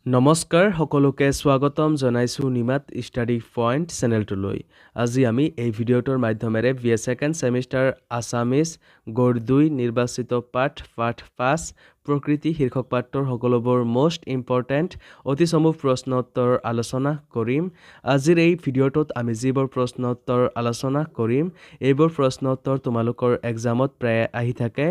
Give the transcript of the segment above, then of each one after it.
নমস্কাৰ সকলোকে স্বাগতম জনাইছো নিমাত ষ্টাডি পইণ্ট চেনেলটোলৈ। আজি আমি এই ভিডিঅ'টোৰ মাধ্যমেৰে BA সেকেণ্ড সেমিষ্টাৰ আছামিজ গড় 2 নিৰ্বাচিত পাঠ 5 প্ৰকৃতি শীৰ্ষক পাঠৰ সকলোবোৰ মোষ্ট ইম্পৰ্টেণ্ট অতি চমু প্ৰশ্ন উত্তৰ আলোচনা কৰিম। আজিৰ এই ভিডিঅ'টোত আমি যিবোৰ প্ৰশ্ন উত্তৰ আলোচনা কৰিম এইবোৰ প্ৰশ্ন উত্তৰ তোমালোকৰ এক্সামত প্ৰায় আহি থাকে।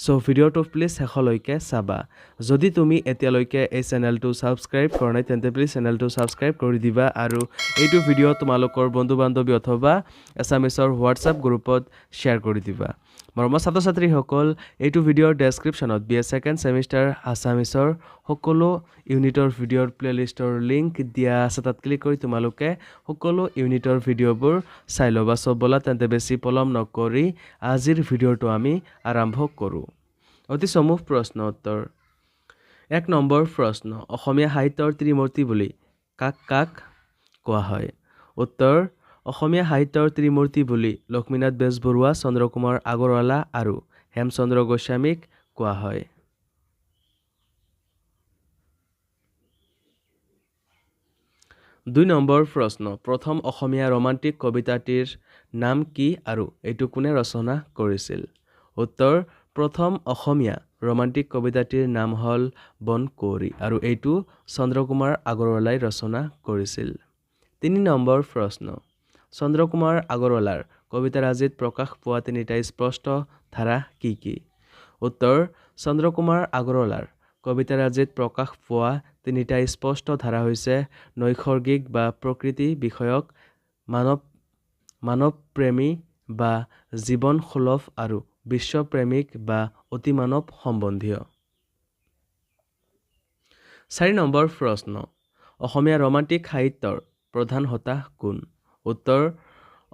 সো ভিডিঅ'টো প্লিজ শেষলৈকে চাবা। যদি তুমি এতিয়ালৈকে এই চেনেলটো সাবস্ক্ৰাইব কৰা নাই তেন্তে প্লিজ চেনেলটো সাবস্ক্ৰাইব কৰি দিবা আৰু এইটো ভিডিঅ' তোমালোকৰ বন্ধু বান্ধৱী অথবা এছামিছৰ হোৱাটছআপ গ্ৰুপত শ্বেয়াৰ কৰি দিবা। মৰমৰ ছাত্ৰ ছাত্ৰীসকল, এইটো ভিডিঅ'ৰ ডেছক্ৰিপশ্যনত BA সেকেণ্ড সেমিষ্টাৰ আছামিছৰ সকলো ইউনিটৰ ভিডিঅ'ৰ প্লেলিষ্টৰ লিংক দিয়া আছে। তাত ক্লিক কৰি তোমালোকে সকলো ইউনিটৰ ভিডিঅ'বোৰ চাই ল'বা। সব বলা তেন্তে বেছি পলম নকৰি আজিৰ ভিডিঅ'টো আমি আৰম্ভ কৰোঁ। অতি চমু প্ৰশ্ন উত্তৰ। 1 নম্বৰ প্ৰশ্ন, অসমীয়া সাহিত্যৰ ত্ৰিমূৰ্তি বুলি কাক কাক কোৱা হয়? উত্তৰ, অসমীয়া সাহিত্যৰ ত্ৰিমূৰ্তি বুলি লক্ষ্মীনাথ বেজবৰুৱা, চন্দ্ৰকুমাৰ আগৰৱালা আৰু হেমচন্দ্ৰ গোস্বামীক কোৱা হয়। 2 নম্বৰ প্ৰশ্ন, প্ৰথম অসমীয়া ৰোমান্টিক কবিতাটিৰ নাম কি আৰু এইটো কোনে ৰচনা কৰিছিল? উত্তৰ, প্ৰথম অসমীয়া ৰোমান্টিক কবিতাটিৰ নাম হ'ল বন কুঁৱৰী আৰু এইটো চন্দ্ৰকুমাৰ আগৰৱালাই ৰচনা কৰিছিল। 3 নম্বৰ প্ৰশ্ন, চন্দ্ৰকুমাৰ আগৰৱালাৰ কবিতাৰাজিত প্ৰকাশ পোৱা তিনিটা স্পষ্ট ধাৰা কি কি? উত্তৰ, চন্দ্ৰকুমাৰ আগৰৱালাৰ কবিতাৰাজিত প্ৰকাশ পোৱা তিনিটা স্পষ্ট ধাৰা হৈছে নৈসৰ্গিক বা প্ৰকৃতি বিষয়ক, মানৱপ্ৰেমী বা জীৱনসুলভ আৰু বিশ্বপ্ৰেমিক বা অতিমানৱ সম্বন্ধীয়। 4 নম্বৰ প্ৰশ্ন, অসমীয়া ৰোমান্টিক সাহিত্যৰ প্ৰধান হোতা কোন? উত্তৰ,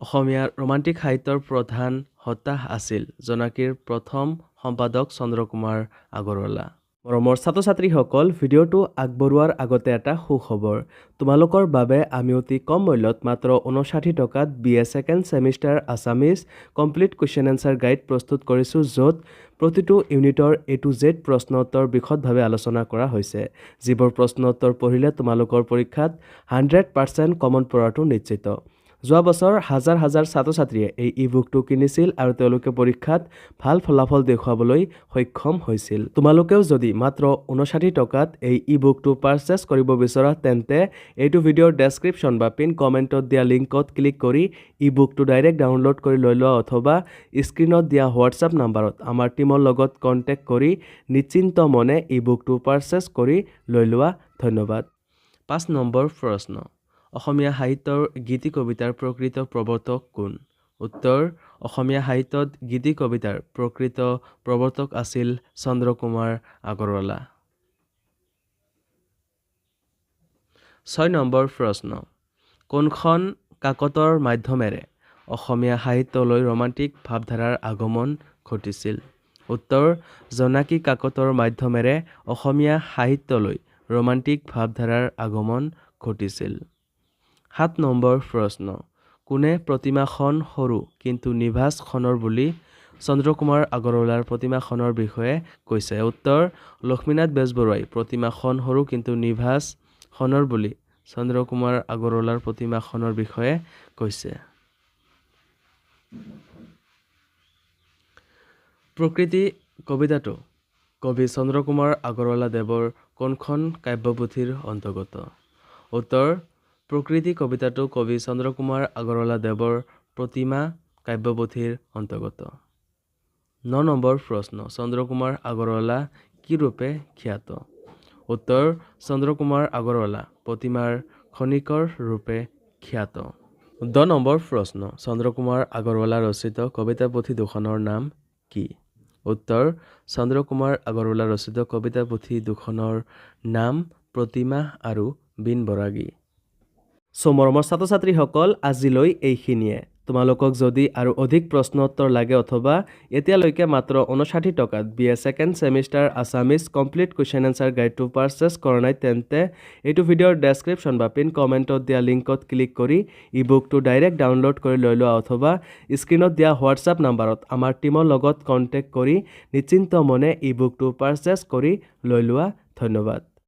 অসমীয়া ৰোমান্টিক সাহিত্যৰ প্ৰধান হোতা আছিল জোনাকীৰ প্ৰথম সম্পাদক চন্দ্ৰকুমাৰ আগৰৱালা। মৰমৰ ছাত্ৰ ছাত্ৰীসকল, ভিডিঅ'টো আগবঢ়োৱাৰ আগতে এটা সুখবৰ। তোমালোকৰ বাবে আমি অতি কম মূল্যত মাত্ৰ 59 টকাত BA second semester Assamese complete question answer guide প্ৰস্তুত কৰিছোঁ, য'ত প্ৰতিটো ইউনিটৰ A to Z প্ৰশ্ন উত্তৰ বিশদভাৱে আলোচনা কৰা হৈছে। যিবোৰ প্ৰশ্ন উত্তৰ পঢ়িলে তোমালোকৰ পৰীক্ষাত 100% কমন পৰাটো নিশ্চিত। যোৱা বছৰ হাজাৰ হাজাৰ ছাত্ৰ ছাত্ৰীয়ে এই ই-বুকটো কিনিছিল আৰু তেওঁলোকে পৰীক্ষাত ভাল ফলাফল দেখুৱাবলৈ সক্ষম হৈছিল। তোমালোকেও যদি মাত্ৰ 59 টকাত এই ই-বুকটো পাৰচেছ কৰিব বিচৰা তেন্তে এইটো ভিডিঅ'ৰ ডেছক্ৰিপশ্যন বা পিন কমেণ্টত দিয়া লিংকত ক্লিক কৰি ই-বুকটো ডাইৰেক্ট ডাউনলোড কৰি লৈ লোৱা অথবা স্ক্ৰীণত দিয়া হোৱাটছআপ নাম্বাৰত আমাৰ টীমৰ লগত কণ্টেক্ট কৰি নিশ্চিন্ত মনে ই-বুকটো পাৰচেছ কৰি লৈ লোৱা। ধন্যবাদ। 5 নম্বৰ প্ৰশ্ন, অসমীয়া সাহিত্যৰ গীতি কবিতাৰ প্ৰকৃত প্ৰৱৰ্তক কোন? উত্তৰ, অসমীয়া সাহিত্যত গীতি কবিতাৰ প্ৰকৃত প্ৰৱৰ্তক আছিল চন্দ্ৰকুমাৰ আগৰৱালা। 6 নম্বৰ প্ৰশ্ন, কোনখন কাকতৰ মাধ্যমেৰে অসমীয়া সাহিত্যলৈ ৰোমান্টিক ভাৱধাৰাৰ আগমন ঘটিছিল? উত্তৰ, জোনাকী কাকতৰ মাধ্যমেৰে অসমীয়া সাহিত্যলৈ ৰোমান্টিক ভাৱধাৰাৰ আগমন ঘটিছিল। 7 নম্বৰ প্ৰশ্ন, কোনে প্ৰতিমাখন সৰু কিন্তু নিভাঁজ খনৰ বুলি চন্দ্ৰকুমাৰ আগৰৱালাৰ প্ৰতিমাখনৰ বিষয়ে কৈছে? উত্তৰ, লক্ষ্মীনাথ বেজবৰুৱাই প্ৰতিমাখন সৰু কিন্তু নিভাঁজ খনৰ বুলি চন্দ্ৰকুমাৰ আগৰৱালাৰ প্ৰতিমাখনৰ বিষয়ে কৈছে। প্ৰকৃতি কবিতাটো কবি চন্দ্ৰকুমাৰ আগৰৱালা দেৱৰ কোনখন কাব্যপুথিৰ অন্তৰ্গত? উত্তৰ, প্ৰকৃতি কবিতাটো কবি চন্দ্ৰকুমাৰ আগৰৱালা দেৱৰ প্ৰতিমা কাব্যপুথিৰ অন্তৰ্গত। 9 নম্বৰ প্ৰশ্ন, চন্দ্ৰকুমাৰ আগৰৱালা কি ৰূপে খ্যাত? উত্তৰ, চন্দ্ৰকুমাৰ আগৰৱালা প্ৰতিমাৰ খনিকৰ ৰূপে খ্যাত। 10 নম্বৰ প্ৰশ্ন, চন্দ্ৰকুমাৰ আগৰৱালা ৰচিত কবিতা পুথি দুখনৰ নাম কি? উত্তৰ, চন্দ্ৰকুমাৰ আগৰৱালা ৰচিত কবিতা পুথি দুখনৰ নাম প্ৰতিমা আৰু বিন বৰাগী। মৰমৰ ছাত্ৰ ছাত্ৰীসকল, আজিলৈ এইখিনিয়ে। তোমালোকক যদি আৰু অধিক প্ৰশ্ন উত্তৰ লাগে অথবা এতিয়ালৈকে মাত্ৰ 59 টকাত BA second semester Assamese complete question answer গাইডটো পাৰচেছ কৰা নাই তেন্তে এইটো ভিডিঅ'ৰ ডেছক্ৰিপশ্যন বা পিন কমেণ্টত দিয়া লিংকত ক্লিক কৰি ই-বুকটো ডাইৰেক্ট ডাউনলোড কৰি লৈ লোৱা অথবা স্ক্ৰীণত দিয়া হোৱাটছআপ নাম্বাৰত আমাৰ টীমৰ লগত কণ্টেক্ট কৰি নিশ্চিন্ত মনে ই-বুকটো পাৰচেছ কৰি লৈ লোৱা। ধন্যবাদ।